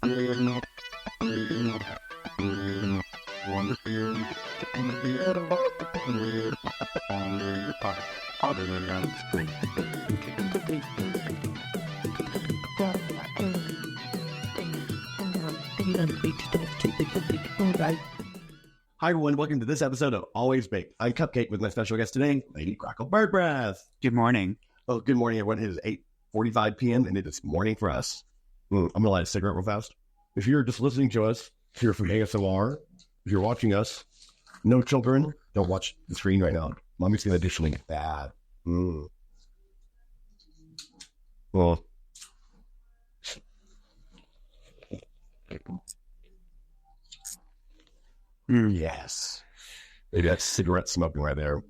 Hi everyone, welcome to this episode of Always Baked. I'm Cupcake with my special guest today, Lady Grackle Bird Breath. Good morning. Oh, good morning everyone. It is 8:45 p.m. and it is morning for us. I'm going to light a cigarette real fast. If you're just listening to us here from ASMR, if you're watching us, no children, don't watch the screen right now. Mommy's going to additionally get bad. Well, yes. Maybe that's cigarette smoking right there.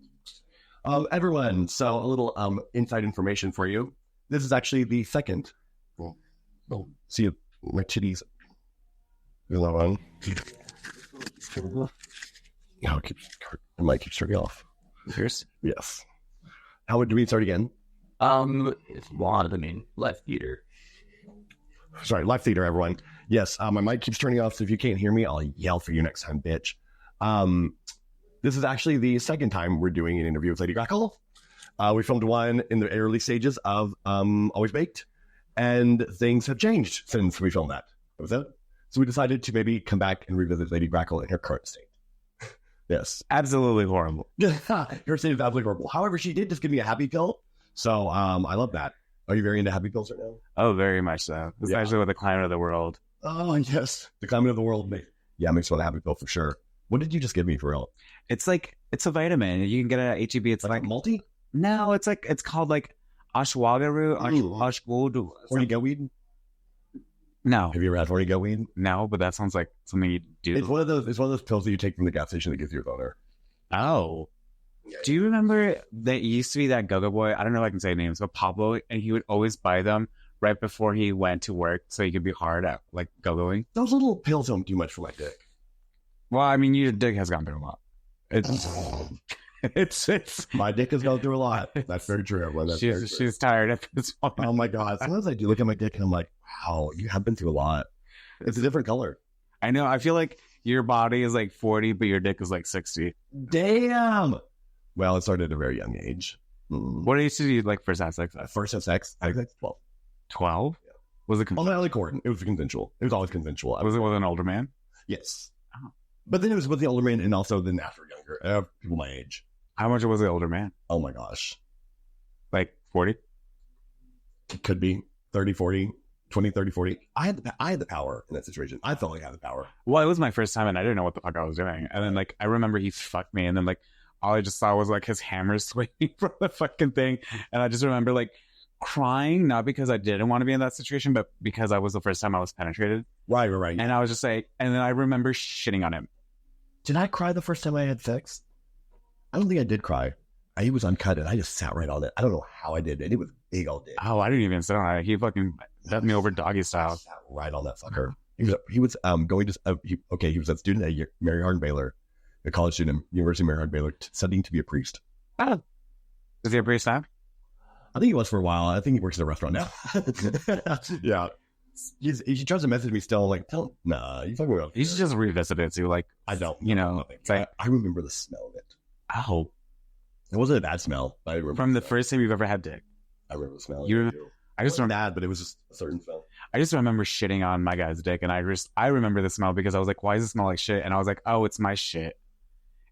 Everyone, so a little inside information for you. This is actually the second. Oh, see my titties. Is that on? Oh, the mic keeps turning off. Yours? Yes. How would we start again? It's one. I mean, left theater. Sorry, live theater, everyone. Yes, my mic keeps turning off, so if you can't hear me, I'll yell for you next time, bitch. This is actually the second time we're doing an interview with Lady Grackle. We filmed one in the early stages of Always Baked, and things have changed since we filmed that. That was it. So we decided to maybe come back and revisit Lady Grackle in her current state. Yes. Absolutely horrible. Her state is absolutely horrible. However, she did just give me a happy pill, so I love that. Are you very into happy pills right now? Oh, very much so. Especially with the climate of the world. Oh, yes. The climate of the world makes me want a happy pill for sure. What did you just give me for real? It's a vitamin. You can get it at H-E-B. It's like multi? No, it's called like ashwagandha root. Ashwagandha. Horny-goat weed? No. Have you ever had horny-goat weed? No, but that sounds like something you do. It's one of those pills that you take from the gas station that gives you a boner. Oh. Yeah. Do you remember that used to be that Go-Go Boy? I don't know if I can say names, but Pablo, and he would always buy them right before he went to work so he could be hard at like go-going. Those little pills don't do much for my dick. Well, I mean, your dick has gone through a lot. It's my dick has gone through a lot. That's very true, everyone. She's tired at this point. Oh my god! Sometimes I do look at my dick and I'm like, wow, you have been through a lot. It's a different color. I know. I feel like your body is like 40, but your dick is like 60. Damn. Well, it started at a very young age. What did you do like first have sex? First have sex? I think that's 12. 12? Yeah. Was it on the court? It was consensual. It was always consensual. Was it with an older man? Yes. Oh. But then it was with the older man and also then after younger people my age. How much was the older man? Oh my gosh. Like 40? It could be 30, 40, 20, 30, 40. I had the power in that situation. I felt like I had the power. Well, it was my first time and I didn't know what the fuck I was doing. And then like I remember he fucked me and then like all I just saw was like his hammer swinging from the fucking thing. And I just remember like crying, not because I didn't want to be in that situation, but because I was the first time I was penetrated. Right. And I was just like, and then I remember shitting on him. Did I cry the first time I had sex? I don't think I did cry. He was uncut and I just sat right on it. I don't know how I did it. It was big all day. Oh, I didn't even sit on it. He fucking bent me over doggy style. I sat right on that fucker. He was going to, he was a student at Mary Hardin-Baylor, a college student, University of Mary Hardin-Baylor, studying to be a priest. Oh. Is he a priest now? I think he was for a while. I think he works at a restaurant now. Yeah. He tries to message me still. Like, nah, you fucking around. You should just revisit it. So like, I don't. You know, it's like, I remember the smell of it. Oh. It wasn't a bad smell. I remember from the first time you've ever had dick. I remember the smell. I just remember bad, but it was just a certain smell. I just remember shitting on my guy's dick, and I remember the smell because I was like, "Why does it smell like shit?" And I was like, "Oh, it's my shit."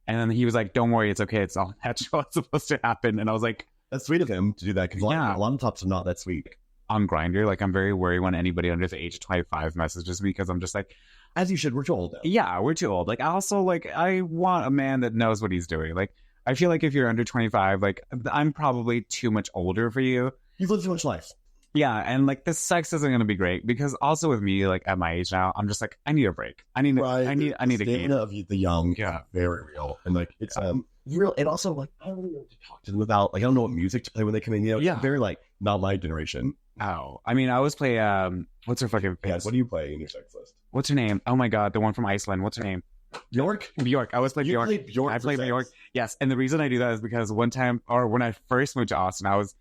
And then he was like, "Don't worry, it's okay. It's all natural. It's supposed to happen." And I was like, "That's sweet of him to do that." Because a lot of tops are not that sweet. On Grindr, like I'm very worried when anybody under the age of 25 messages me because I'm just like, as you should. We're too old now. Yeah, we're too old. Like I also like I want a man that knows what he's doing. Like I feel like if you're under 25, like I'm probably too much older for you. You've lived too much life. Yeah, and like the sex isn't going to be great because also with me, like at my age now, I'm just like I need a break. I need a game. Of the young, very real, and like it's real. And also like I don't really know what to talk to them about. Like I don't know what music to play when they come in. You know, very like not my generation. Oh, I mean, I always play. What's her fucking face? Yeah, what do you play in your sex list? What's her name? Oh my god, the one from Iceland. What's her name? Bjork. I always play Bjork. I play Bjork. Yes, and the reason I do that is because one time, or when I first moved to Austin, I was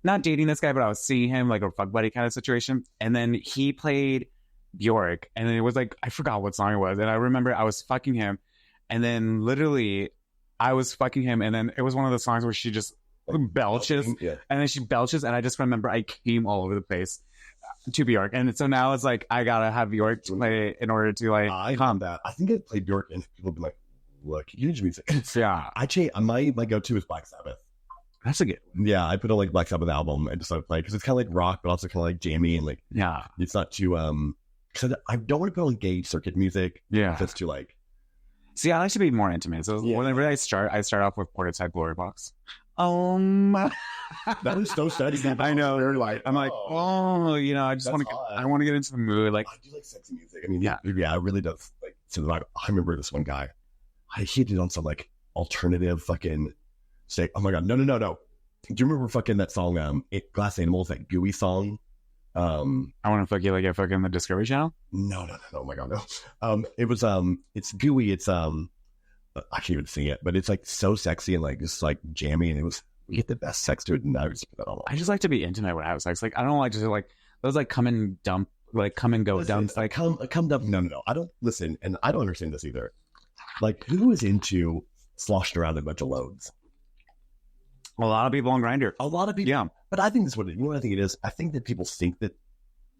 not dating this guy, but I was seeing him like a fuck buddy kind of situation. And then he played Bjork, and it was like, I forgot what song it was, and I remember I was fucking him, and then literally I was fucking him, and then it was one of the songs where she just belches, and then she belches, and I just remember I came all over the place to Bjork, and so now it's like I gotta have Bjork play in order to like calm that. I think I played Bjork, and people be like, "Look, huge music." Yeah, I change my go-to is Black Sabbath. that's a good one. Yeah, I put on like Black Sabbath album and just started playing because it's kind of like rock, but also kind of like jammy and like it's not too because I don't want to put on gauge circuit music. Yeah, that's too like. See, I like to be more intimate. So whenever I start off with Portishead Glory Box. That was so steady. I know. Very light. I'm like, you know, I just want to. I want to get into the mood. Like, I do like sexy music. I mean, yeah, it really does. Like, so I remember this one guy. He did on some like alternative fucking say. Oh my god, no. Do you remember fucking that song? Glass Animals, that gooey song. I want to fuck you like I fucking the Discovery Channel. No. Oh my god, no. It was it's gooey. It's I can't even sing it, but it's like so sexy and like just like jammy, and we get the best sex to it, and I just put that on. I just like to be intimate when I have sex. Like I don't like to like those like come and dump, like come and go dumps. Like come dump. No. I don't listen, and I don't understand this either. Like who is into sloshing around a bunch of loads? A lot of people on Grindr. A lot of people. Yeah, but I think that's what I think it is. I think that people think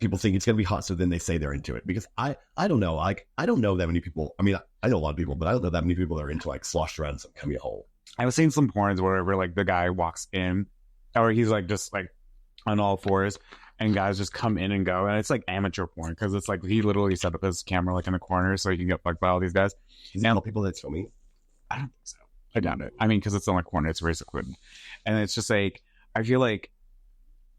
it's gonna be hot, so then they say they're into it. Because I don't know. Like I don't know that many people. I mean, I know a lot of people, but I don't know that many people that are into like sloshing around some cummy hole. I was seeing some porns where like the guy walks in, or he's like just like on all fours, and guys just come in and go, and it's like amateur porn because it's like he literally set up his camera like in the corner so he can get fucked by all these guys. Now people that's filming. I don't think so. I doubt it. I mean, because it's on the corner, it's very secluded, and it's just like I feel like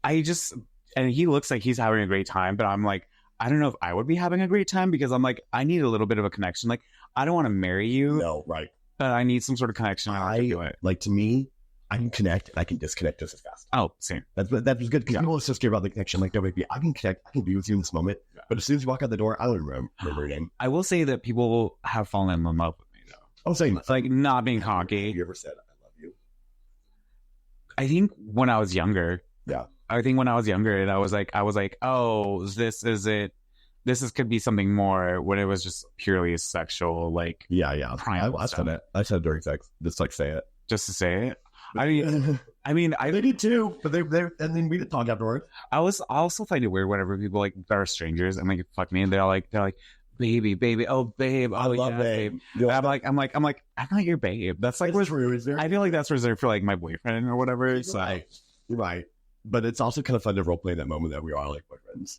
and he looks like he's having a great time, but I'm like, I don't know if I would be having a great time because I'm like, I need a little bit of a connection. Like, I don't want to marry you. No, right. But I need some sort of connection. Like to me, I can connect and I can disconnect just as fast. Oh, same. That was good because people are so scared about the connection. Like, no, baby, I can connect. I can be with you in this moment. Yeah. But as soon as you walk out the door, I don't remember your name. I will say that people have fallen in love with me, though. I'm saying, like, not being cocky. Have you ever said, I love you? I think when I was younger. Yeah. I think when I was younger, and I was like, oh, this is it. This could be something more when it was just purely sexual, like I said it. I said it during sex, just like say it, just to say it. I mean, they did too, but they and then we didn't talk afterwards. I also find it weird whenever people like that are strangers and like fuck me, and they're like, baby, oh babe, I love babe. I'm like, I'm not your babe. That's like true, is there? I feel like that's reserved for like my boyfriend or whatever. You're right. But it's also kind of fun to roleplay in that moment that we are like boyfriends.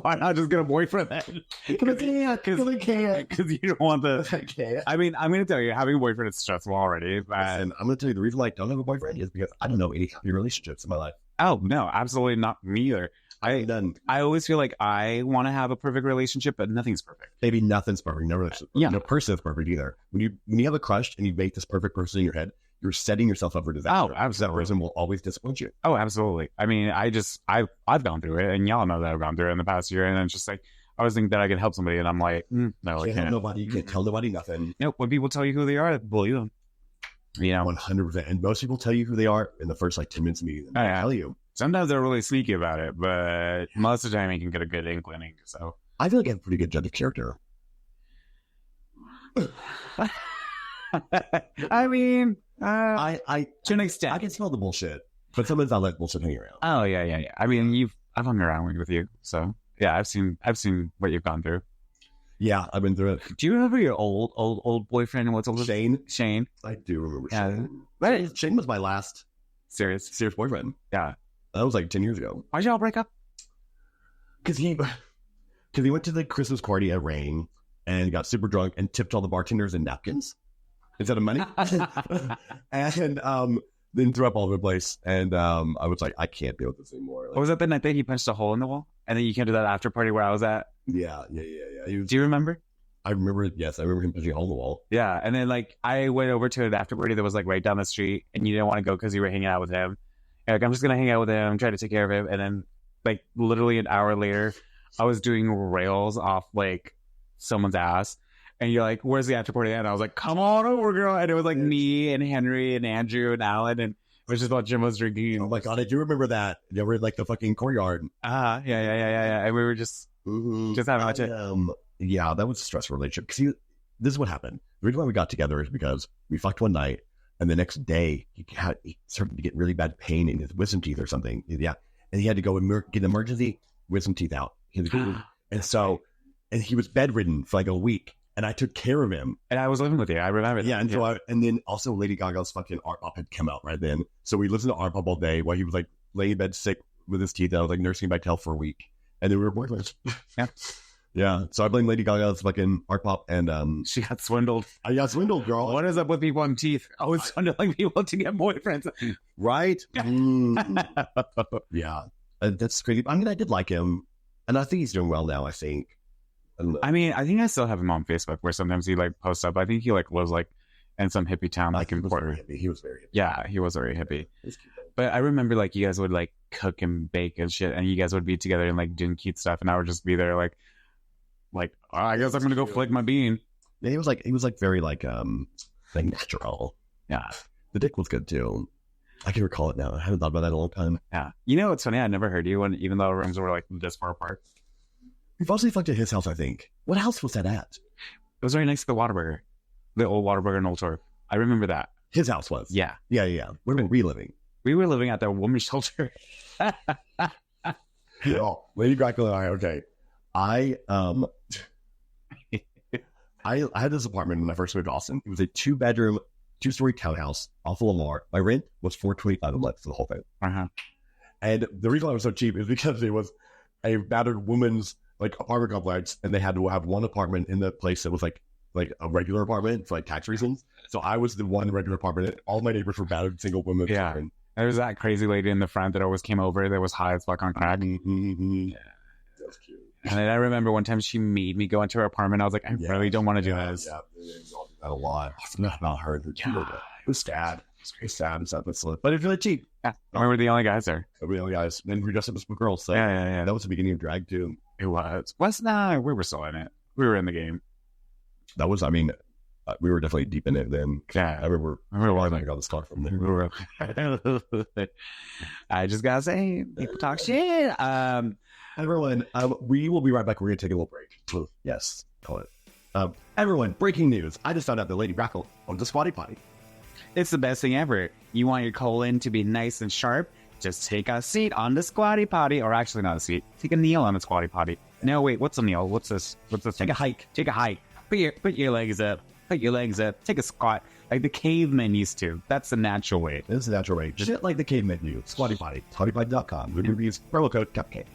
Why not just get a boyfriend then? Because you don't want the. I mean, I'm going to tell you, having a boyfriend is stressful already. And I'm going to tell you the reason why I don't have a boyfriend is because I don't know any happy relationships in my life. Oh no, absolutely not me either. I always feel like I want to have a perfect relationship, but nothing's perfect. Maybe nothing's perfect. No person is perfect either. When you have a crush and you make this perfect person in your head, you're setting yourself up for disaster. Oh, absolutely. That person will always disappoint you. Oh, absolutely. I mean, I've gone through it, and y'all know that I've gone through it in the past year, and it's just like I was thinking that I could help somebody, and I'm like, no, I can't. You can't tell nobody nothing. No, when people tell you who they are, believe them. You know, 100%. And most people tell you who they are in the first like 10 minutes of meeting them. I tell you. Sometimes they're really sneaky about it, but most of the time you can get a good inkling. So I feel like I have a pretty good judge of character. I mean, I to an extent, I can smell the bullshit, but sometimes I let bullshit hang around. Oh yeah. I mean, I've hung around with you, so yeah, I've seen what you've gone through. Yeah, I've been through it. Do you remember your old boyfriend? What's older? Shane. I do remember. Yeah, Shane was my last serious boyfriend. Yeah, that was like 10 years ago. Why'd y'all break up? Because he went to the Christmas party at Rain and got super drunk and tipped all the bartenders in napkins instead of money, and then threw up all over the place. And I was like, I can't deal with this anymore. Like, was that the night that he punched a hole in the wall, and then you came to that after party where I was at? Yeah. Do you remember? I remember it. Yes, I remember him punching a hole in the wall. Yeah, and then like I went over to an after party that was like right down the street, and you didn't want to go because you were hanging out with him. And, like, I'm just gonna hang out with him, try to take care of him, and then like literally an hour later, I was doing rails off like someone's ass. And you're like, where's the after party? And I was like, come on over, girl. And it was like me and Henry and Andrew and Alan. And it was just about Jim was drinking. Oh my God, I do remember that. You were in like the fucking courtyard. Yeah. And we were just Just having much. Yeah, that was a stressful relationship. Because this is what happened. The reason why we got together is because we fucked one night, and the next day he started to get really bad pain in his wisdom teeth or something. Yeah, and he had to go and get emergency wisdom teeth out. And he was bedridden for like a week, and I took care of him. And I was living with you. I remember that. Yeah, and then also Lady Gaga's fucking art pop had come out right then, so we listened to art pop all day while he was like laying in bed sick with his teeth. I was like nursing him back to health for a week, and then we were boyfriends. Yeah. Yeah, so I blame Lady Gaga's fucking art pop, and she got swindled. I got swindled, girl. What is up with people on teeth? Always swindling people to get boyfriends, right? Yeah, that's crazy. I mean, I did like him, and I think he's doing well now. I think. I mean, I think I still have him on Facebook, where sometimes he like posts up. I think he like lives like in some hippie town, like in Portland. He was very hippie. Yeah, he was very hippie. But I remember like you guys would like cook and bake and shit, and you guys would be together and like doing cute stuff, and I would just be there like, oh, I guess I'm gonna go flick my bean. Yeah, he was like very like natural. Yeah, the dick was good too. I can recall it now. I haven't thought about that in a long time. Yeah, you know what's funny? I never heard you even though our rooms were like this far apart. We've also fucked at his house, I think. What house was that at? It was right next to the Whataburger, the old Whataburger in Old Torp. I remember that. His house was. Yeah. Where were we living? We were living at the women's shelter. Oh, Lady Grackle and I. Okay, I had this apartment when I first moved to Austin. It was a 2-bedroom, 2-story townhouse off of Lamar. My rent was $425 a month for the whole thing. And the reason why it was so cheap is because it was a battered woman's like apartment complex, and they had to have one apartment in the place that was like a regular apartment for like tax reasons. So I was the one regular apartment. All my neighbors were battered single women. Yeah. There was that crazy lady in the front that always came over that was high as fuck on crack. Mm-hmm. Yeah. That was cute. And then I remember one time she made me go into her apartment. I was like, I really don't want to do this. Yeah, all do that a lot. It's not about her. It was sad. It was very sad. But it's really cheap. Yeah. We were the only guys there. We were the only guys. And we dressed up as girls. So yeah. That was the beginning of drag too. It was. We were still in it. We were in the game. That was, I mean, we were definitely deep in it then. Yeah. I remember why I got the start from there. I just gotta say, people talk shit. Everyone, we will be right back. We're going to take a little break. Yes, call it. Everyone, breaking news. I just found out that Lady Grackle owns a squatty potty. It's the best thing ever. You want your colon to be nice and sharp? Just take a seat on the squatty potty. Or actually not a seat. Take a kneel on the squatty potty. No, wait, what's a kneel? What's this? Take a hike. Take a hike. Put your legs up. Put your legs up. Take a squat. Like the cavemen used to. That's the natural way. This is the natural way. Shit like the cavemen do. Squatty potty. Squattypotty.com. We use promo code CUPCAKE.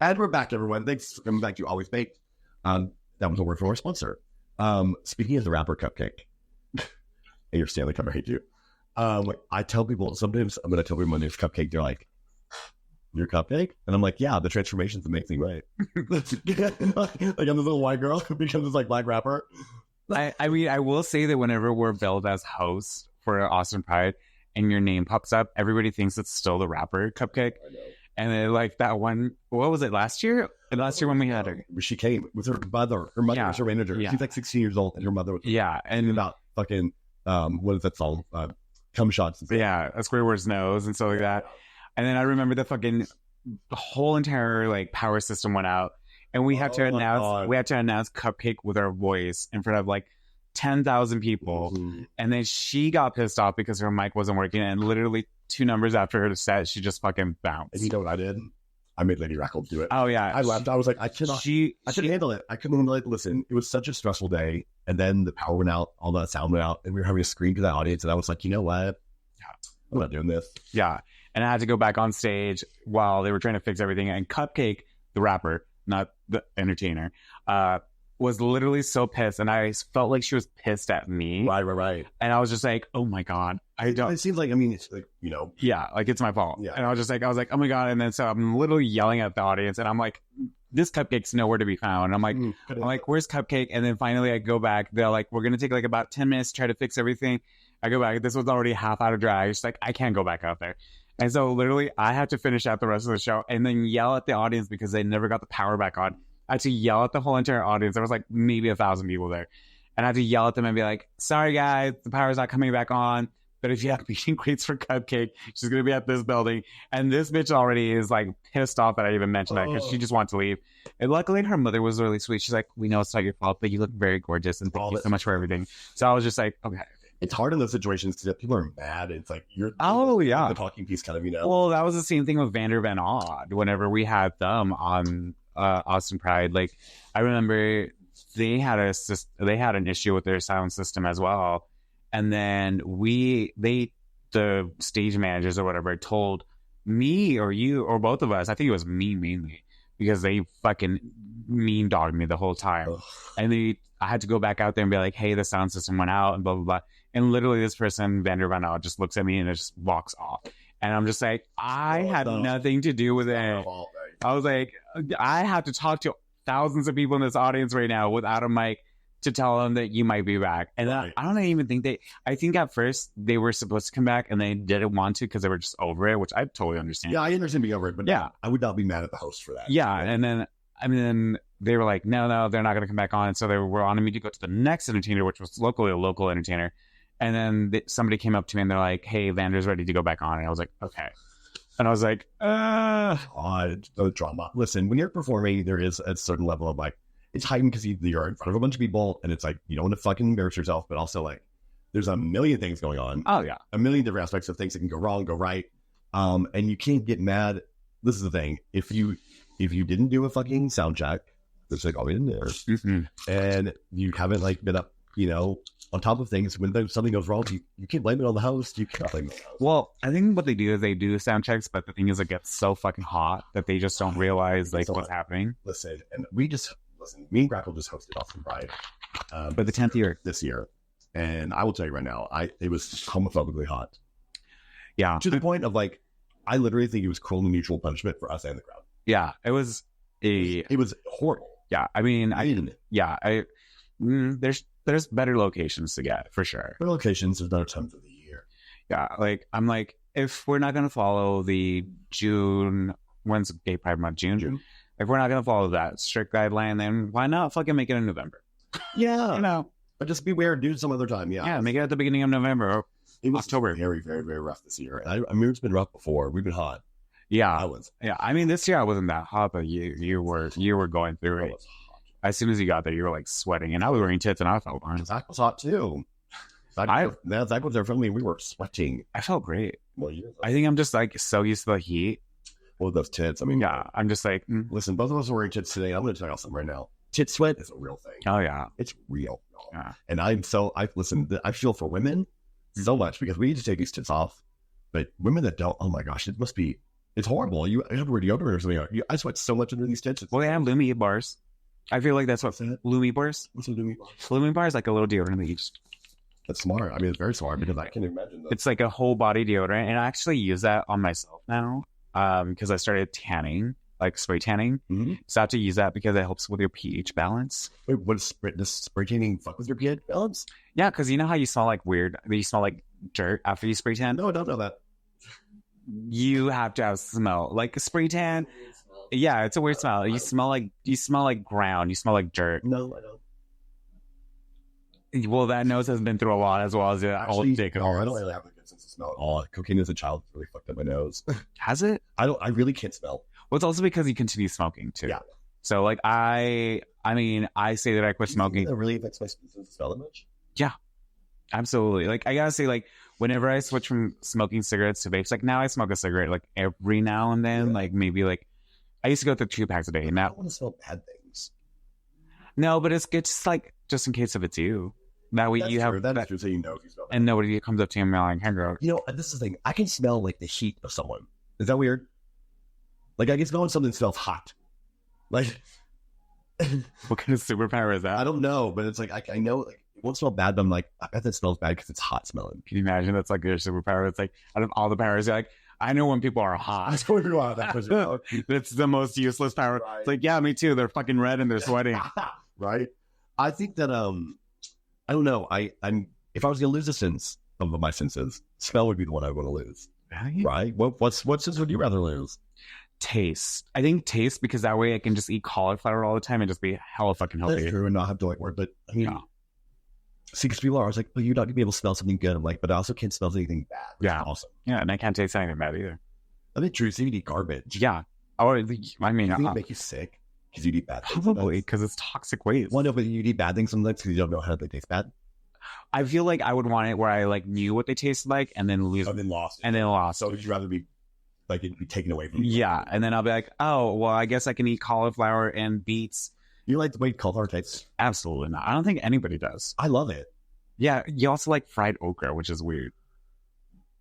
And we're back, everyone. Thanks for coming back to Always Baked. That was a word from our sponsor. Speaking of the rapper CUPCAKE, and your Stanley Cup, I hate you. I tell people, sometimes I'm going to tell people my name's CUPCAKE. They're like, your CUPCAKE? And I'm like, yeah, the transformation's amazing, right? Like I'm this little white girl who becomes this like black rapper. I mean, I will say that whenever we're billed as hosts for Austin Pride and your name pops up, everybody thinks it's still the rapper CUPCAKE. I know. And then like that one, what was it, last year? Last year when we had her. She came with her mother. Her mother was her manager. Yeah. She's like 16 years old and her mother was and about fucking, what is that song? Cum shots. Yeah, a Squidward's nose and stuff like that. And then I remember the whole entire like power system went out. And we had to announce CUPCAKE with our voice in front of like 10,000 people. Mm-hmm. And then she got pissed off because her mic wasn't working. And literally 2 numbers after her set, she just fucking bounced. And you know what I did? I made Lady Grackle do it. Oh, yeah. I left. I was like, I couldn't handle it. I couldn't handle it. Listen, it was such a stressful day. And then the power went out, all that sound went out, and we were having to scream to the audience. And I was like, you know what? I'm not doing this. Yeah. And I had to go back on stage while they were trying to fix everything. And CUPCAKE, the rapper, not the entertainer, was literally so pissed. And I felt like she was pissed at me. Right. And I was just like, oh my God. It seems like, I mean, it's like, you know. Yeah, like it's my fault. Yeah. And I was like, oh my God. And then so I'm literally yelling at the audience and I'm like, this CUPCAKE's nowhere to be found. And I'm like, where's CUPCAKE? And then finally I go back. They're like, we're going to take like about 10 minutes to try to fix everything. I go back. This was already half out of drag. It's like, I can't go back out there. And so literally I had to finish out the rest of the show and then yell at the audience because they never got the power back on. I had to yell at the whole entire audience. There was like maybe 1,000 people there. And I had to yell at them and be like, sorry guys, the power's not coming back on. But if you have meet and greets for CUPCAKE, she's going to be at this building. And this bitch already is like pissed off that I even mentioned that because she just wants to leave. And luckily, her mother was really sweet. She's like, we know it's not your fault, but you look very gorgeous. And thank you so much for everything. So I was just like, okay. It's hard in those situations because people are mad. It's like you're the talking piece kind of, you know. Well, that was the same thing with Vander Van Odd whenever we had them on Austin Pride. Like, I remember they had an issue with their sound system as well. And then the stage managers or whatever told me or you or both of us, I think it was me mainly, because they fucking mean dogged me the whole time. Ugh. And I had to go back out there and be like, hey, the sound system went out and blah, blah, blah. And literally this person, Vander Van Oud, just looks at me and it just walks off. And I'm just like, I had nothing to do with it. I was like, I have to talk to thousands of people in this audience right now without a mic to tell them that you might be back. And I don't even think I think at first they were supposed to come back and they didn't want to because they were just over it, which I totally understand. Yeah, I understand being over it, but yeah, I would not be mad at the host for that. Yeah, and then, they were like, no, they're not going to come back on. And so they were wanting me to go to the next entertainer, which was locally a local entertainer. And then somebody came up to me and they're like, hey, Vander's ready to go back on. And I was like, okay. And I was like, the drama. Listen, when you're performing, there is a certain level of like, it's heightened because you're in front of a bunch of people and it's like, you don't want to fucking embarrass yourself, but also like, there's a million things going on. Oh, yeah. A million different aspects of things that can go wrong, go right. And you can't get mad. This is the thing. If you didn't do a fucking sound check, it's like, in there. Mm-hmm. And you haven't like been up, on top of things, when something goes wrong, you can't blame it on the host. You can't blame it on the host. Well, I think what they do is they do sound checks, but the thing is, it gets so fucking hot that they just don't realize like what's happening. Listen, me and Grackle just hosted Austin Pride, but the 10th year this year, and I will tell you right now, it was homophobically hot. Yeah, to the point of like, I literally think it was cruel and mutual punishment for us and the crowd. Yeah, it was horrible. Yeah, I mean, there's better locations to get for sure. Better locations, there's better times of the year. Yeah, like I'm like, if we're not gonna follow the June, when's Gay Pride Month? June. If we're not gonna follow that strict guideline, then why not fucking make it in November? Yeah, but just beware, do it some other time. Yeah, make it at the beginning of November or October. Very, very, very rough this year. I mean, it's been rough before. We've been hot. Yeah, I was. Yeah, I mean, this year I wasn't that hot, but you were going through it. As soon as you got there, you were like sweating, and I was wearing tits, and I felt fine. Zach was hot too. Zach was there filming. We were sweating. I felt great. Well, I think I'm just like so used to the heat. Well, those tits. I mean, yeah, I'm just like, listen. Both of us are wearing tits today. I'm going to tell you something right now. Tit sweat is a real thing. Oh yeah, it's real. Yeah, and I feel for women so much because we need to take these tits off, but women that don't, oh my gosh, it's horrible. You have to wear deodorant or something. I sweat so much under these tits. Well, they have Lumi bars. I feel like that's what Lumi bars. What's a Lumi bar? Lumi bar is like a little deodorant that you just. That's smart. I mean, it's very smart because I can imagine that. It's like a whole body deodorant, and I actually use that on myself now because I started tanning, like spray tanning. Mm-hmm. So I have to use that because it helps with your pH balance. Wait, does spray tanning fuck with your pH balance? Yeah, because you know how you smell like weird. You smell like dirt after you spray tan. No, I don't know that. You have to have smell like a spray tan. Yeah, it's a weird smell. You smell like ground. You smell like dirt. No, I don't. Well, that nose has been through a lot as well as the old dick. I don't really have a good sense of smell at all. Cocaine as a child really fucked up my nose. Has it? I really can't smell. Well, it's also because you continue smoking too. Yeah. So like I say that I quit smoking. That really affects my sense of smell that much? Yeah. Absolutely. Like I gotta say, like whenever I switch from smoking cigarettes to vapes, like now I smoke a cigarette like every now and then, like maybe like I used to go through 2 packs a day. And now I don't want to smell bad things. No, but it's just like just in case if it's you. That way you have that. So you know if you smell bad. And nobody comes up to you and like, "Hey, girl." This is the thing. I can smell like the heat of someone. Is that weird? Like I can smell when something smells hot. Like what kind of superpower is that? I don't know, but it's like I know like it won't smell bad, but I'm like, I bet that smells bad because it's hot smelling. Can you imagine that's like your superpower? It's like out of all the powers, you're like, I know when people are hot. That's the most useless power. Right. It's like, yeah, me too. They're fucking red and they're sweating. Right. I think that I don't know. I'm if I was gonna lose a sense of my senses, smell would be the one I want to lose. Right? What sense would you rather lose? Taste. I think taste because that way I can just eat cauliflower all the time and just be hella fucking healthy. That's true, and not have to like work. But I mean, See, because people are always like, "Oh, you're not gonna be able to smell something good." I'm like, but I also can't smell anything bad. Yeah. Awesome. Yeah, and I can't taste anything bad either. I think true. So you eat garbage. Yeah. Oh, I mean, You think it make you sick because you eat bad things? probably because it's toxic waste. Well, no, but you eat bad things sometimes because you don't know how they taste bad. I feel like I would want it where I like knew what they tasted like and then lose And then lost. and then lost. So would you rather be like it'd be taken away from you? Yeah, and then I'll be like, oh, well, I guess I can eat cauliflower and beets. You like the way cauliflower tastes? Absolutely not. I don't think anybody does. I love it. Yeah, you also like fried okra, which is weird.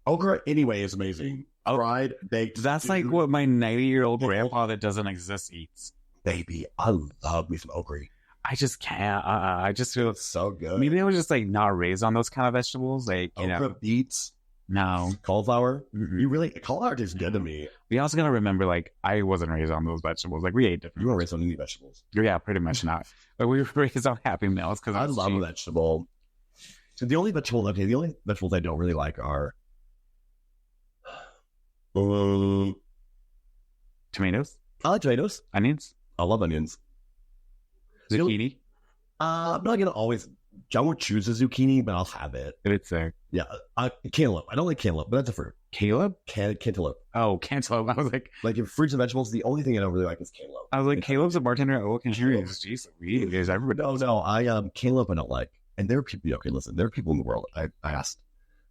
Okra anyway is amazing. Oh, fried, baked. That's like what my 90-year-old grandpa that doesn't exist eats. Baby, I love me some okra. I just can't. I just feel It's so good. maybe I was just like not raised on those kind of vegetables. Like, you Okra, know, beets, no. cauliflower. Mm-mm. You really cauliflower tastes good to me. We also gotta remember, like, I wasn't raised on those vegetables. Like, we ate different. You weren't raised on any vegetables. Yeah, pretty much not. But we were raised on Happy Meals because I love a vegetable. So the only vegetables I don't really like are tomatoes, I like tomatoes. onions, I love onions. zucchini. I'm not gonna always. I won't choose a zucchini, but I'll have it. It's there. Yeah, cantaloupe. I don't like cantaloupe, but that's a fruit. Caleb? Cantaloupe. Oh, cantaloupe. I was like, Like in fruits and vegetables, the only thing I don't really like is cantaloupe. Caleb's a bartender at Oak and Harry's. Jeez, Louise, everybody. No. I cantaloupe I don't like. And there are people. Okay, listen. There are people in the world. I asked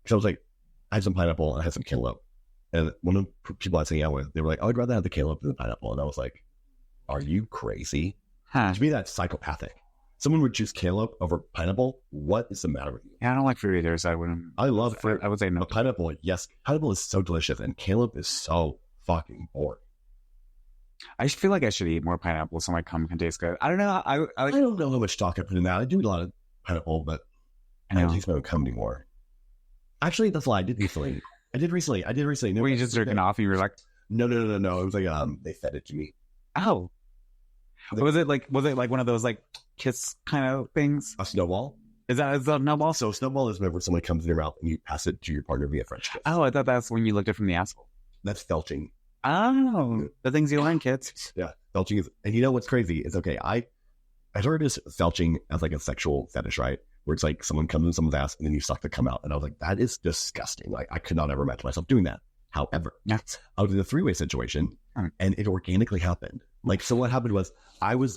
because I was like, I had some pineapple and I had some cantaloupe, and one of the people I was hanging out with, they were like, "Oh, I'd rather have the cantaloupe than the pineapple," and I was like, "Are you crazy?" Huh. To me, that's psychopathic. Someone would choose cantaloupe over pineapple. What is the matter with you? Yeah, I don't like fruit either, so I wouldn't. I love fruit. I would say no. But pineapple, yes. Pineapple is so delicious, and cantaloupe is so fucking boring. I feel like I should eat more pineapple so my cum can taste good. I don't know. I don't know how much stock I put in that. I do eat a lot of pineapple, but I don't taste my own cum anymore. Actually, that's a lie. I did recently. No, Were you just jerking off and you were like, No. It was like they fed it to me. oh. Was it like one of those like kiss kind of things? A snowball. Is that a snowball? So a snowball is whenever someone comes in your mouth and you pass it to your partner via French kiss. Oh, I thought that's when you licked it from the asshole. That's felching. Oh, the things you learn, kids. Yeah, felching is, and you know what's crazy? It's okay. I heard this felching as like a sexual fetish, right? Where it's like someone comes in someone's ass and then you suck the cum out, and I was like, that is disgusting. Like I could not ever imagine myself doing that. However, I was in a 3-way situation, and it organically happened. Like, so what happened was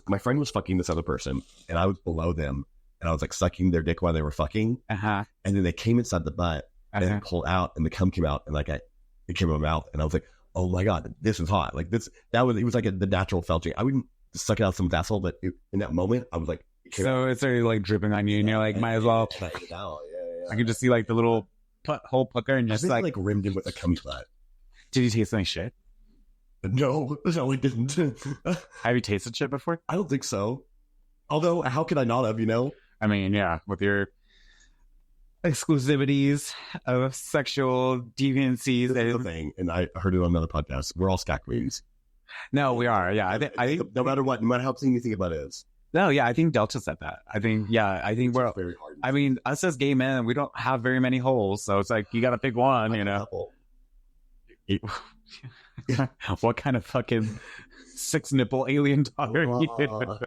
my friend was fucking this other person, and I was below them, and I was like sucking their dick while they were fucking. And then they came inside the butt and pulled out, and the cum came out, and like it came in my mouth, and I was like, oh my God, this is hot. Like it was like the natural felching. I wouldn't suck it out someone's asshole, but in that moment, I was like, so it's already like dripping on you, and you're like, might as well. Yeah. I can just see like the little hole pucker, and just like rimmed in with a cum slut. Did you taste any shit? No, I didn't. Have you tasted shit before? I don't think so. Although, how could I not have, you know? I mean, yeah, with your exclusivities of sexual deviancies. That's the thing, and I heard it on another podcast. We're all stack queens. No, we are. Yeah, I think no matter how obscene you think about it is. No, yeah, I think Delta said that. I think we're very hard. I mean, us as gay men, we don't have very many holes, so it's like you got to pick one, you know. What kind of fucking 6-nipple alien dog are you?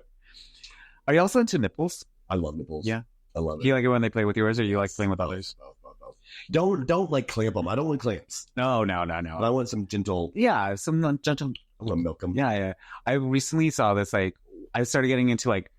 Are you also into nipples? I love nipples. Yeah, I love it. You like it when they play with yours, or you like playing with others? Don't like clamp them. I don't want clamps. No. But I want some gentle. Yeah, some gentle. I want to milk them. Yeah. I recently saw this. Like, I started getting into like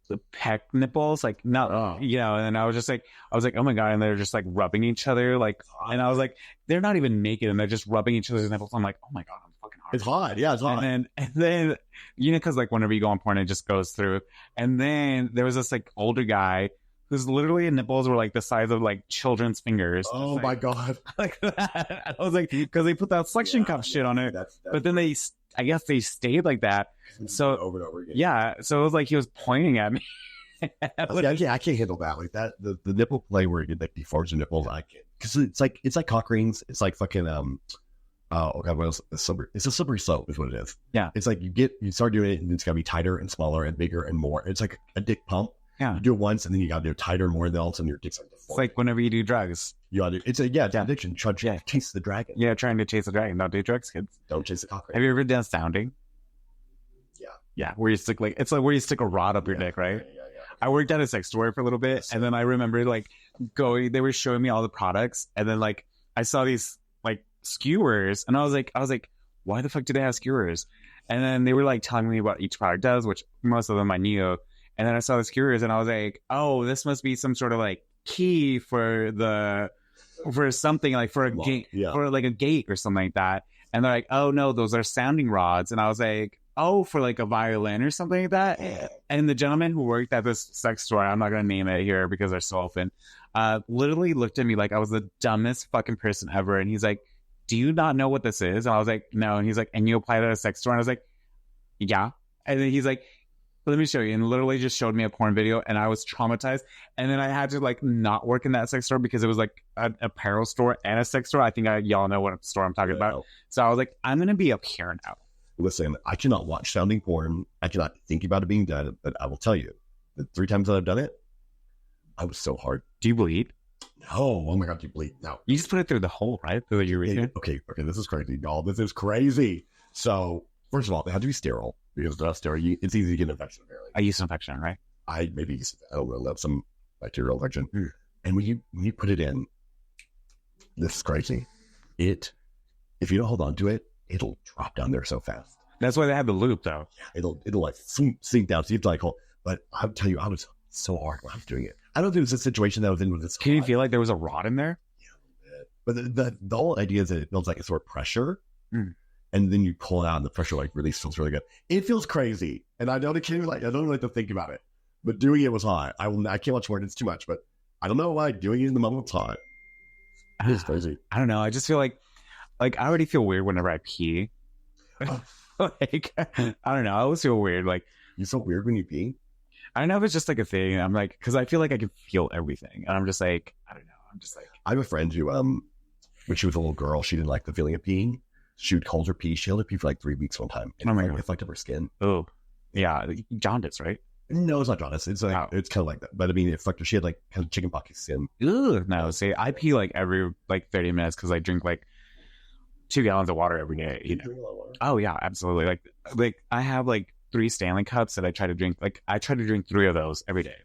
the peck nipples, like you know, and I was like, oh my God, and they're just like rubbing each other, like, and I was like, they're not even naked, and they're just rubbing each other's nipples. I'm like, oh my God, I'm fucking hard. It's hot, yeah, it's hot. And then you know, because like whenever you go on porn, it just goes through. And then there was this like older guy whose literally nipples were like the size of like children's fingers. Oh my God, like that. I was like, because they put that suction cup shit on it, but then I guess they stayed like that. So over and over again. Yeah. So it was like he was pointing at me. I can't handle that. Like that, the nipple play where you like deforms your nipples. I can't, because it's like cock rings. It's like fucking oh God, what else? It's a slippery slope, is what it is. Yeah. It's like you start doing it, and it's gotta be tighter and smaller and bigger and more. It's like a dick pump. Yeah. You do it once, and then you gotta do it tighter and more. And then all of a sudden your dick's like deformed. It's like whenever you do drugs. You gotta do. It's addiction. Try to chase the dragon. Yeah, trying to chase the dragon. Don't do drugs, kids. Don't chase the cock ring. Have you ever done sounding? Yeah. Yeah, where you stick where you stick a rod up your dick, right? Yeah. I worked at a sex store for a little bit, and then I remember like they were showing me all the products, and then like I saw these like skewers, and I was like, why the fuck do they have skewers? And then they were like telling me what each product does, which most of them I knew. And then I saw the skewers, and I was like, oh, this must be some sort of like key for something like for a gate, for like a gate or something like that. And they're like, oh no, those are sounding rods. And I was like, oh, for like a violin or something like that. And the gentleman who worked at this sex store, I'm not going to name it here because they're so open, literally looked at me like I was the dumbest fucking person ever. And he's like, do you not know what this is? And I was like, no. And he's like, and you applied at a sex store? And I was like, yeah. And then he's like, let me show you. And literally just showed me a porn video, and I was traumatized. And then I had to like not work in that sex store because it was like an apparel store and a sex store. I think y'all know what store I'm talking about. So I was like, I'm going to be up here now. Listen, I cannot watch sounding porn. I cannot think about it being done, but I will tell you, the 3 times that I've done it, I was so hard. Do you bleed? No. Oh my God, do you bleed? No. You just put it through the hole, right? Through the urethra? Okay, this is crazy, y'all. This is crazy. So, first of all, they have to be sterile because they're not sterile. It's easy to get an infection, apparently. I used an infection, right? I don't know, some bacterial infection. And when you put it in, this is crazy. If you don't hold on to it, it'll drop down there so fast. That's why they have the loop, though. Yeah, it'll like sink down. So you have to like hold. But I'll tell you, I was so hard when I was doing it. I don't think it was a situation that I was in with this. Can you feel like there was a rod in there? Yeah, a little bit. But the whole idea is that it feels like a sort of pressure. And then you pull it out, and the pressure like really feels really good. It feels crazy, and I don't like to think about it. But doing it was hot. I can't watch more. It's too much. But I don't know why doing it in the moment was hot. It's crazy. I don't know. I just feel like I already feel weird whenever I pee. Like I don't know. I always feel weird. Like you feel weird when you pee. I don't know if it's just like a thing. I'm like, because I feel like I can feel everything, and I'm just like, I don't know. I'm just like, I have a friend who when she was a little girl, she didn't like the feeling of peeing. She would hold her pee. She held her pee for like 3 weeks one time. And it fucked up her skin. Oh, yeah. Jaundice, right? No, it's not jaundice. It's like it's kind of like that. But I mean, it fucked her. She had like kind of chicken pox skin. Ugh, no, see, I pee like every like 30 minutes because I drink like 2 gallons of water every day. You know? Drink a lot of water? Oh yeah, absolutely. Like I have like 3 Stanley cups that I try to drink. Like I try to drink 3 of those every day.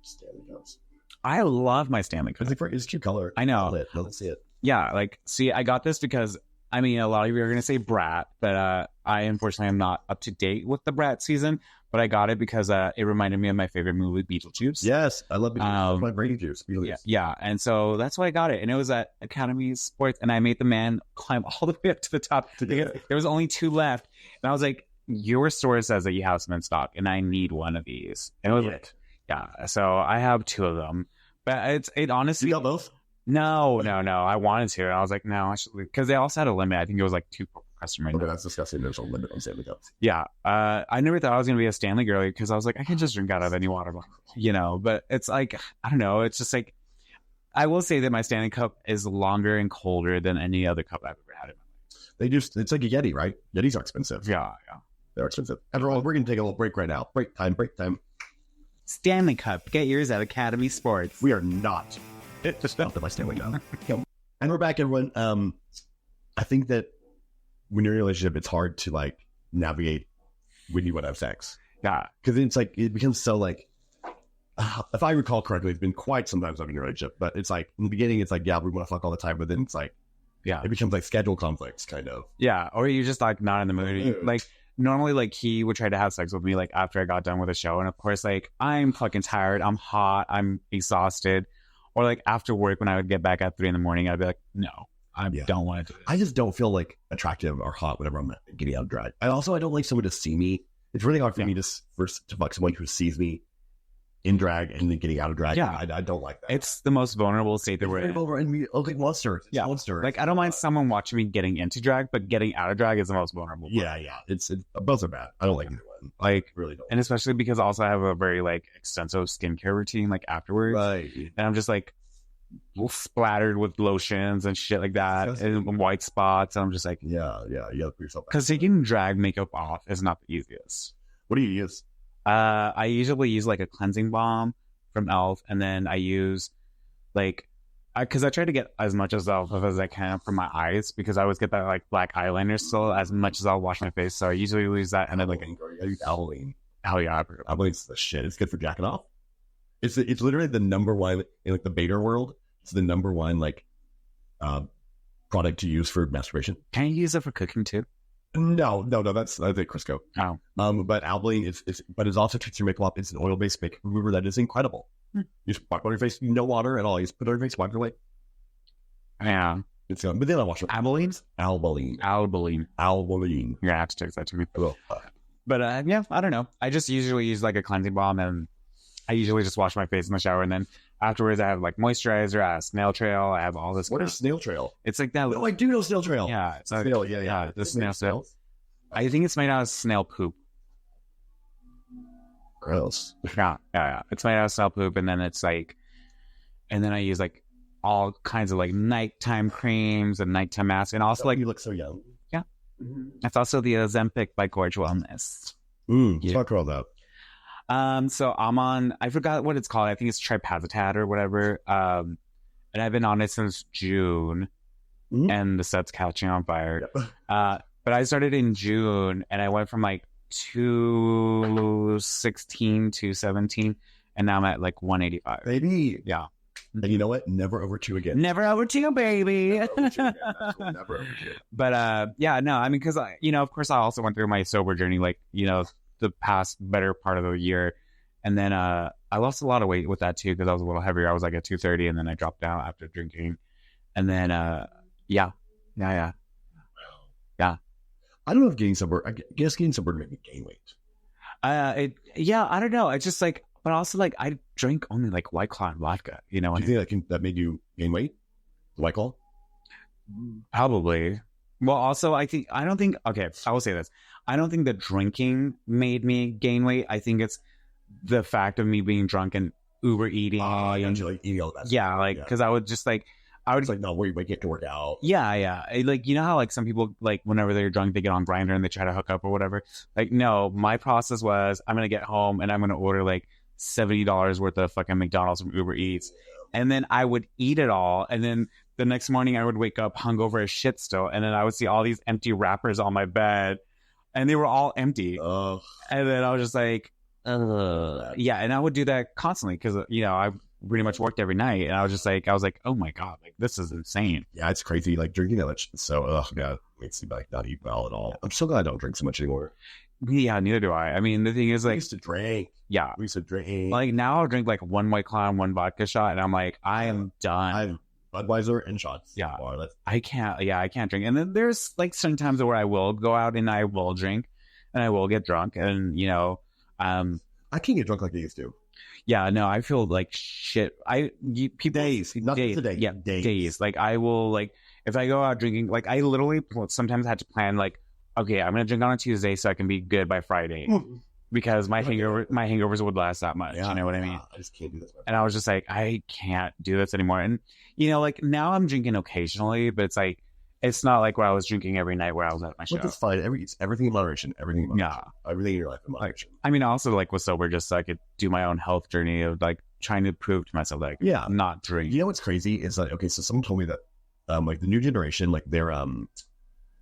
Stanley cups. I love my Stanley cup. It's cute color. I know. Let's see it. Yeah, like see, I got this because. I mean, a lot of you are going to say Brat, but I unfortunately am not up to date with the Brat season. But I got it because it reminded me of my favorite movie, Beetlejuice. Yes, I love Beetlejuice. My brain juice. Yeah, and so that's why I got it. And it was at Academy Sports, and I made the man climb all the way up to the top. There was only 2 left. And I was like, your store says that you have some in stock, and I need one of these. And it was like, yeah, so I have 2 of them. But it honestly... You got both? No. I wanted to. And I was like, no, I should, because they also had a limit. I think it was like 2 per customer. Okay, that's disgusting. There's a limit on Stanley cups. Yeah. I never thought I was going to be a Stanley girly because I was like, I can just drink out of any water bottle, you know. But it's like, I don't know. It's just like, I will say that my Stanley cup is longer and colder than any other cup I've ever had in my life. It's like a Yeti, right? Yetis are expensive. Yeah. They're expensive. Everyone, we're going to take a little break right now. Break time. Stanley cup. Get yours at Academy Sports. We are not. Just not my Stanley cup. And we're back, everyone. I think that when you're in a relationship, it's hard to like navigate when you want to have sex. Yeah. Because it's like, it becomes so like, if I recall correctly, it's been quite some times I've been in a relationship, but it's like, in the beginning, it's like, yeah, we want to fuck all the time, but then it's like, yeah, it becomes like schedule conflicts, kind of. Yeah. Or you're just like not in the mood. Like, normally, like, he would try to have sex with me, like, after I got done with the show. And of course, like, I'm fucking tired. I'm hot. I'm exhausted. Or like after work, when I would get back at 3 a.m, I'd be like, no, I don't want to do this. I just don't feel like attractive or hot whenever I'm getting out of drag. I don't like someone to see me. It's really hard for me to fuck someone who sees me in drag and then getting out of drag. Yeah. I don't like that. It's the most vulnerable state that we're in. And we look like monsters. Yeah. Monsters. Like, I don't mind someone watching me getting into drag, but getting out of drag is the most vulnerable. Yeah. It's both are bad. I don't like either one. Like, really don't. And especially because also I have a very like extensive skincare routine like afterwards. Right. And I'm just like splattered with lotions and shit like that and white spots. And I'm just like, yeah, you have to put yourself back. Because taking drag makeup off is not the easiest. What do you use? I usually use like a cleansing balm from Elf, and then I use like, because I try to get as much as Elf as I can for my eyes, because I always get that like black eyeliner still as much as I'll wash my face. So I usually use that, and then like I use Halloween. Hell yeah, Halloweens the shit. It's good for jacking off. It's literally the number one in like the beta world. It's the number one like product to use for masturbation. Can you use it for cooking too? No. That's I think Crisco. Oh, But Albolene it's also treats your makeup off. It's an oil-based makeup remover that is incredible. You just wipe on your face, no water at all. You just put it on your face, wipe it away. yeah. It's but then I wash it. Albolene. Albolene. You're gonna have to text that to me. I will. But yeah, I don't know. I just usually use like a cleansing balm, and I usually just wash my face in the shower, and then afterwards I have like moisturizer, I have snail trail, I have all this. What is snail trail? It's like that. Oh, I do know snail trail. Yeah, it's snail. Yeah. The snail trail. I think it's made out of snail poop. Gross. Yeah. It's made out of snail poop, and then it's like, and then I use like all kinds of like nighttime creams and nighttime masks, and also like you look so young. Yeah, it's also the Ozempic by Gorge Wellness. Talk about that. So I'm on. I forgot what it's called. I think it's Tripazitat or whatever. And I've been on it since June, and the set's catching on fire. Yep. But I started in June, and I went from like 216 to 17, and now I'm at like 185. Baby. Yeah. And you know what? Never over 2 again. Never over 2, baby. Never over 2 again. Never over 2. But yeah, no, I mean, because of course, I also went through my sober journey, like the past better part of the year, and then I lost a lot of weight with that too because I was a little heavier. I was like at 230, and then I dropped down after drinking, and then yeah. I don't know if getting sober. I guess getting sober made me gain weight. I don't know. It's just like, but also like I drink only like White Claw and vodka. You know, Do you think that made you gain weight? The White Claw? Probably. Well, also I will say this. I don't think the drinking made me gain weight. I think it's the fact of me being drunk and Uber eating. And like eating all that. Yeah, like because I would just like. I would It's like, no, where you might get to work out. Yeah. Like, you know how like some people, like whenever they're drunk, they get on Grindr and they try to hook up or whatever. Like, no, my process was I'm going to get home and I'm going to order like $70 worth of fucking McDonald's from Uber Eats. And then I would eat it all. And then the next morning I would wake up hungover as shit still. And then I would see all these empty wrappers on my bed and they were all empty. Oh. And then I was just like, yeah. And I would do that constantly because, I pretty much worked every night, and I was like, oh my god, like this is insane. Yeah, it's crazy. Like drinking that much, so it makes me like not eat well at all. I'm so glad I don't drink so much anymore. Yeah, neither do I. I mean, the thing is, like, we used to drink. Yeah, we used to drink. Like now, I'll drink like one White Claw and one vodka shot, and I'm like, I am done. I have Budweiser and shots. Yeah, I can't drink. And then there's like certain times where I will go out and I will drink, and I will get drunk, and I can't get drunk like I used to. Yeah, no, I feel like shit. Days. Yeah, days. Like I will, like if I go out drinking, like I literally sometimes had to plan like, okay, I'm gonna drink on a Tuesday so I can be good by Friday because my hangovers would last that much. You know what I mean? I just can't do this. And I was just like, I can't do this anymore. And like now I'm drinking occasionally, but it's like it's not like where I was drinking every night where I was at my show. That's fine. It's everything in moderation. Everything in moderation. Yeah. Everything in your life in moderation. I mean, also like was sober just so I could do my own health journey of like trying to prove to myself like not drink. You know what's crazy is like, okay, so someone told me that like the new generation, like their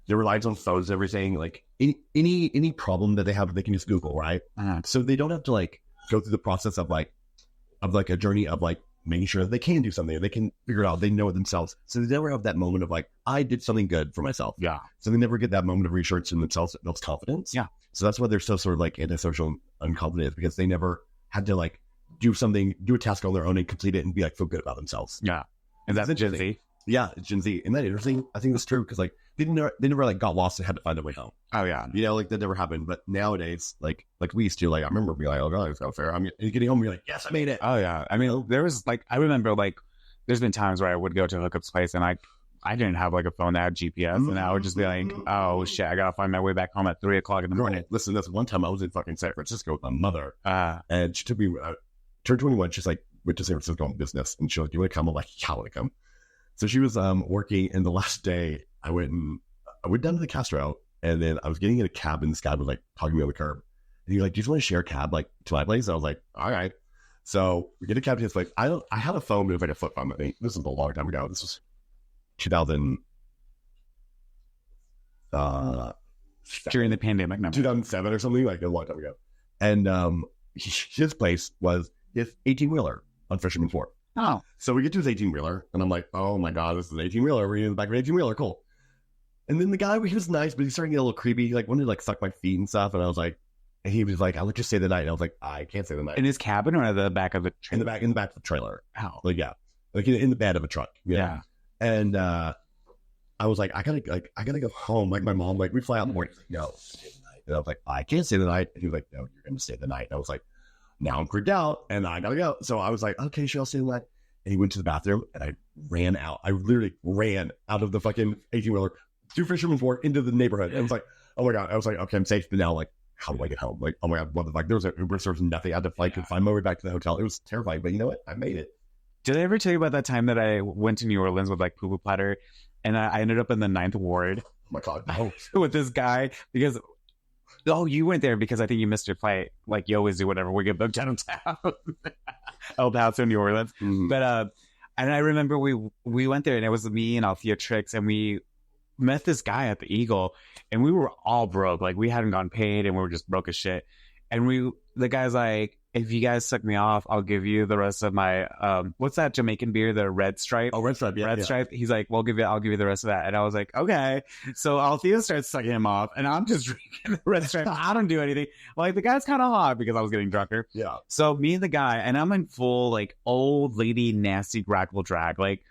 reliance on phones and everything, like any problem that they have, they can just Google, right? So they don't have to like go through the process of a journey of like making sure that they can do something, they can figure it out, they know it themselves. So they never have that moment of like, I did something good for myself. Yeah. So they never get that moment of reassurance in themselves that builds confidence. Yeah. So that's why they're so sort of like antisocial and unconfident, because they never had to like do a task on their own and complete it and be like feel good about themselves. Yeah. And that's Gen Z. Yeah, it's Gen Z. Isn't that interesting? I think that's true because like they never like got lost and had to find their way home. Oh yeah. Like that never happened. But nowadays, like we used to, like I remember being like, oh god, it's not fair. I'm getting home, you're like, yes, I made it. Oh yeah. I mean, there was like I remember like there's been times where I would go to a hookup's place and I didn't have like a phone that had GPS, and I would just be like, oh shit, I gotta find my way back home at 3:00 in the morning. Listen, that's one time I was in fucking San Francisco with my mother, and she took me. Turned 21. She's like, went to San Francisco on business, and she was like, "Do you want to come?" I'm like, "Yeah, I want to come." So she was working, and the last day I went down to the Castro, and then I was getting in a cab, and this guy was like talking to me on the curb, and he was like, "Do you just want to share a cab like to my place?" And I was like, "All right." So we get a cab to his place. I had a phone, but it was like a flip phone. I mean, this was a long time ago. This was 2000. During the pandemic, no. 2007 or something, like a long time ago. And his place was his 18-wheeler on Fisherman's Wharf. Oh. So we get to his 18-wheeler, and I'm like, oh my God, this is an 18-wheeler. We're in the back of an 18-wheeler. Cool. And then the guy, he was nice, but he's starting to get a little creepy. He like wanted to like suck my feet and stuff. And I was like, and he was like, I would just stay the night. And I was like, I can't stay the night. In his cabin or the back of the trailer? In the back of the trailer. Oh. Like, yeah. Like in the bed of a truck. Yeah. And I was like, I gotta go home. Like my mom, like we fly out in the morning. Like, no, stay the night. And I was like, I can't stay the night. And he was like, no, you're gonna stay the night. And I was like, now I'm freaked out and I gotta go. So I was like, okay, sure, I'll stay the night. And he went to the bathroom and I ran out. I literally ran out of the fucking 18-wheeler to Fisherman's Wharf into the neighborhood. And I was like, oh my God. I was like, okay, I'm safe. But now, like, how do I get home? Like, oh my God, what the fuck? There was an Uber service, nothing. I had to find my way back to the hotel. It was terrifying. But you know what? I made it. Did I ever tell you about that time that I went to New Orleans with like Poo Poo Platter and I ended up in the 9th Ward? Oh my God. No. With this guy because, you went there because I think you missed your flight. Like you always do whenever we get booked out of town. El Paso, New Orleans. Mm-hmm. But, and I remember we went there and it was me and Althea Tricks and we met this guy at the Eagle and we were all broke. Like we hadn't gotten paid and we were just broke as shit. And the guy's like, if you guys suck me off, I'll give you the rest of my, what's that Jamaican beer? The Red Stripe. Oh, Red Stripe. Yeah. Red Stripe. He's like, I'll give you the rest of that. And I was like, okay. So Althea starts sucking him off and I'm just drinking the Red Stripe. I don't do anything. Like the guy's kind of hot because I was getting drunker. Yeah. So me and the guy, and I'm in full like old lady nasty grackle drag, like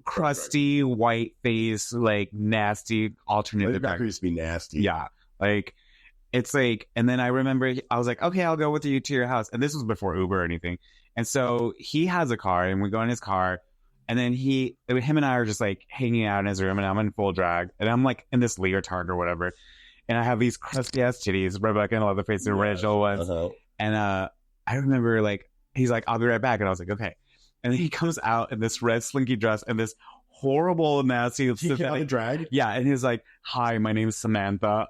crusty white face, like nasty alternative. That used to be nasty. Yeah. Like it's like, and then I remember I was like, okay, I'll go with you to your house. And this was before Uber or anything. And so he has a car and we go in his car and then him and I are just like hanging out in his room and I'm in full drag and I'm like in this leotard or whatever. And I have these crusty ass titties, Rebecca and Leatherface, the original ones. Uh-huh. And I remember like, he's like, I'll be right back. And I was like, okay. And then he comes out in this red slinky dress and this horrible, nasty synthetic drag. Yeah. And he's like, hi, my name's Samantha.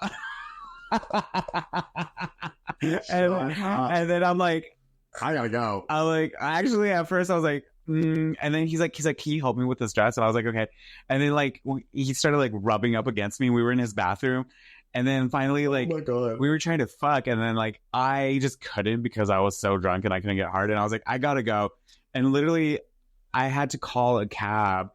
and then I'm like, I gotta go. I'm like, actually, at first I was like, and then he's like, can you help me with this dress? And I was like, okay. And then like he started like rubbing up against me. We were in his bathroom, and then finally like oh my God. We were trying to fuck, and then like I just couldn't because I was so drunk and I couldn't get hard, and I was like, I gotta go, and literally I had to call a cab.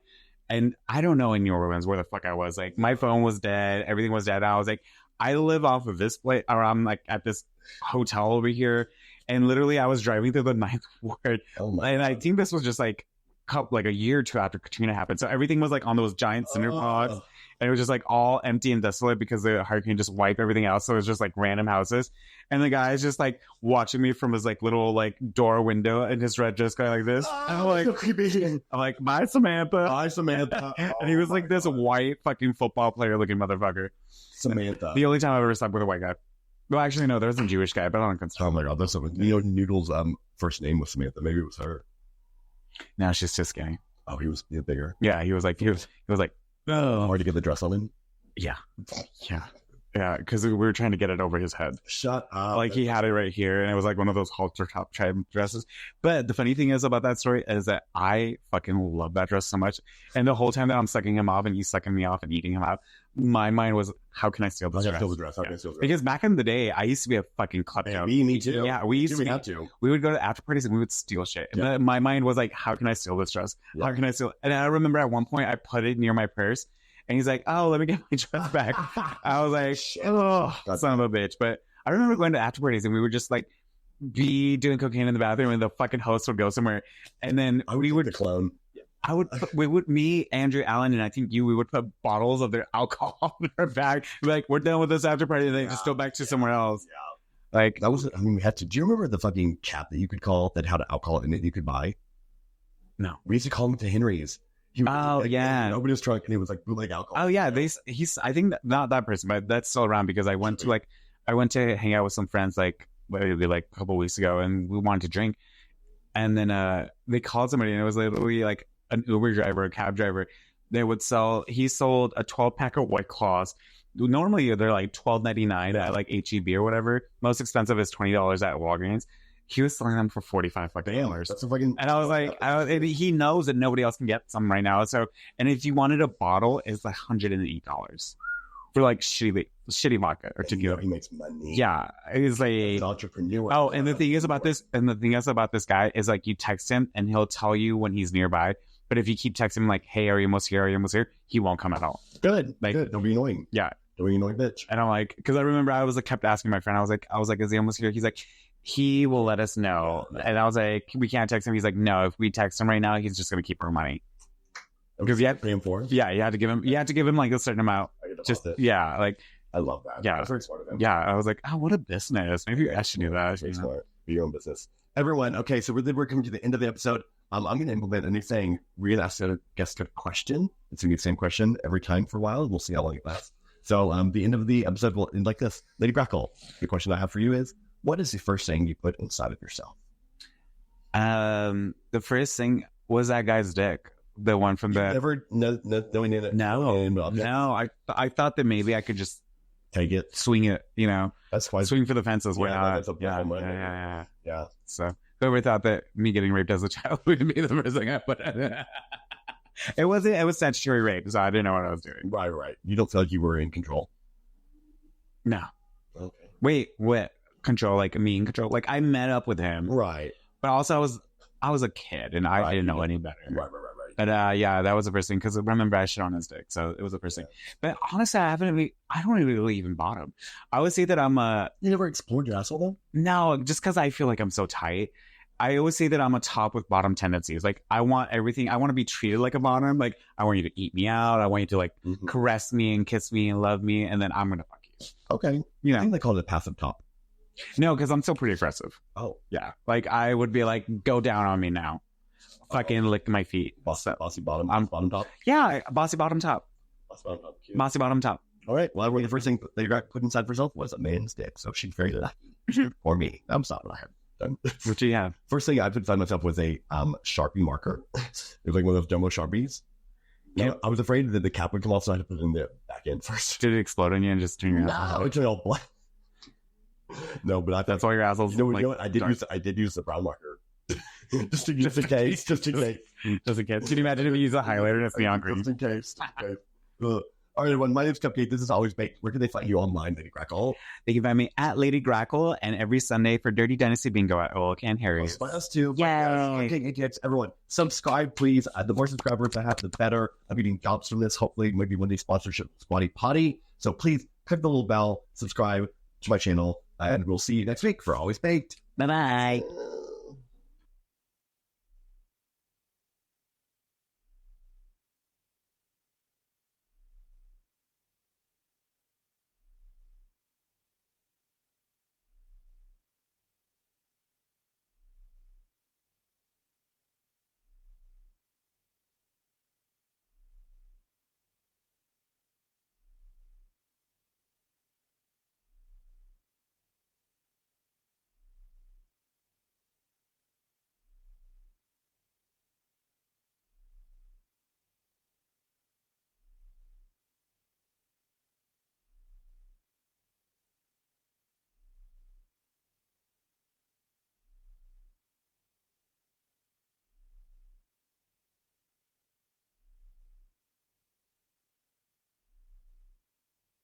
And I don't know in New Orleans where the fuck I was. Like my phone was dead, everything was dead. I was like, I live off of this place, or I'm like at this hotel over here, and literally I was driving through the 9th Ward, and I think this was just like a year or two after Katrina happened, so everything was like on those giant cinder blocks, and it was just like all empty and desolate because the hurricane just wiped everything out, so it was just like random houses, and the guy's just like watching me from his like little like door window in his red dress going like this, and I'm like, so creepy. I'm like, bye Samantha, Bye Samantha. and he was like this white fucking football player looking motherfucker. Samantha. The only time I've ever slept with a white guy. Well, actually, no, there was a Jewish guy, but I don't consider. Oh my God, that's something. You know, Noodle's first name was Samantha. Maybe it was her. No, she's just skinny. Oh, he was bigger. Yeah, he was like, oh, Hard to get the dress on him. Yeah, because we were trying to get it over his head. Shut up. Like he had it right here, and it was like one of those halter top type dresses. But the funny thing is about that story is that I fucking love that dress so much. And the whole time that I'm sucking him off and he's sucking me off and eating him out, my mind was, how can I steal this dress? How can I steal the dress? Because back in the day, I used to be a fucking klepto. Me too. Yeah, we would go to after parties and we would steal shit. Yeah. But my mind was like, how can I steal this dress? Yeah. How can I steal it? And I remember at one point I put it near my purse. And he's like, oh, let me get my dress back. I was like, oh, son of a bitch. But I remember going to after parties and we would just like be doing cocaine in the bathroom and the fucking host would go somewhere. And then we would clone. Me, Andrew, Allen, and I think we would put bottles of their alcohol in our bag. Be like, we're done with this after party. And then just go back to somewhere else. Yeah. Like, that was, we had to, do you remember the fucking cap that you could call that had alcohol in it you could buy? No. We used to call them to Henry's. Yeah. Opened his trunk and he was like bootleg alcohol. Oh yeah, I think not that person, but that's still around because I went to hang out with some friends like maybe like a couple weeks ago and we wanted to drink, and then they called somebody and it was literally like an Uber driver, a cab driver. He sold a 12-pack of White Claws. Normally they're like $12.99 at like HEB or whatever. Most expensive is $20 at Walgreens. He was selling them for $45 fucking. That's a fucking. And I was like, he knows that nobody else can get some right now. So, and if you wanted a bottle, it's like $108 for like shitty vodka or tequila. He makes money. Yeah, he's like He's an entrepreneur. Oh, and the thing is about this guy is like you text him and he'll tell you when he's nearby. But if you keep texting him like, "Hey, are you almost here? Are you almost here?" He won't come at all. Good. Like, good. Don't be annoying. Yeah. Don't be annoying, bitch. And I'm like, because I remember I was like kept asking my friend. I was like, "Is he almost here?" He's like, "He will let us know." And I was like, "We can't text him." He's like, "No, if we text him right now, he's just gonna keep our money." Because you had pay him for it. Yeah, you had to give him like a certain amount. Just yeah, like I love that. Yeah, that's very smart of him. Yeah, I was like, oh, what a business. Maybe I should do that. Very smart. Be your own business. Everyone, okay, so we're coming to the end of the episode. I'm going to implement a new thing. We're going to ask a guest a question. It's going to be the same question every time for a while. We'll see how long it lasts. So the end of the episode will end like this. Lady Grackle, the question I have for you is, what is the first thing you put inside of yourself? The first thing was that guy's dick. The one from the... Never knowing it. No. I thought that maybe I could just take it, swing it, you know. That's why. Swing for the fences. Why not? That's a problem. Yeah. So whoever thought that me getting raped as a child would be the first thing I put in. It was statutory rape, so I didn't know what I was doing. Right. You don't feel like you were in control? No. Okay. Wait, what? Control, like me in control? Like I met up with him. Right. But also I was a kid and I didn't know any better. Right. But yeah, that was the first thing because remember I shit on his dick, so it was the first thing. But honestly, I don't really even bottom. I would say that I'm You never explored your asshole though? No, just because I feel like I'm so tight. I always say that I'm a top with bottom tendencies. Like I want everything. I want to be treated like a bottom. Like I want you to eat me out. I want you to like caress me and kiss me and love me, and then I'm gonna fuck you. Okay. You know, I think they call it a passive top. No, because I'm still pretty aggressive. Oh yeah. Like I would be like, go down on me now. Fucking lick my feet. Bossy bottom. Bottom top. Yeah, bossy bottom top. Bossy bottom top. All right. Well, the first thing they got put inside for herself was a man's dick, so she's very lucky. Or me. I'm sorry. I have done. What do you have? First thing I put inside myself was a Sharpie marker. It was like one of those jumbo Sharpies. Yeah. I was afraid that the cap would come off, so I had to put it in the back end first. Did it explode on you and just turn your ass? No, it turned all black. No, but that's why your asshole's. You know what? I did use the brown marker. just in case. Just in case. Can you imagine if you use a highlighter and it's neon green? Just in case. All right, everyone. My name's Cupcake. This is Always Baked. Where can they find you online, Lady Grackle? They can find me at Lady Grackle and every Sunday for Dirty Dynasty Bingo at Oak and Harry's. By us too. Yay. Okay, ATX. Everyone, subscribe, please. The more subscribers I have, the better. I'm getting jobs from this. Hopefully, maybe one day sponsorship Squatty Potty. So please click the little bell, subscribe to my channel, and we'll see you next week for Always Baked. Bye-bye.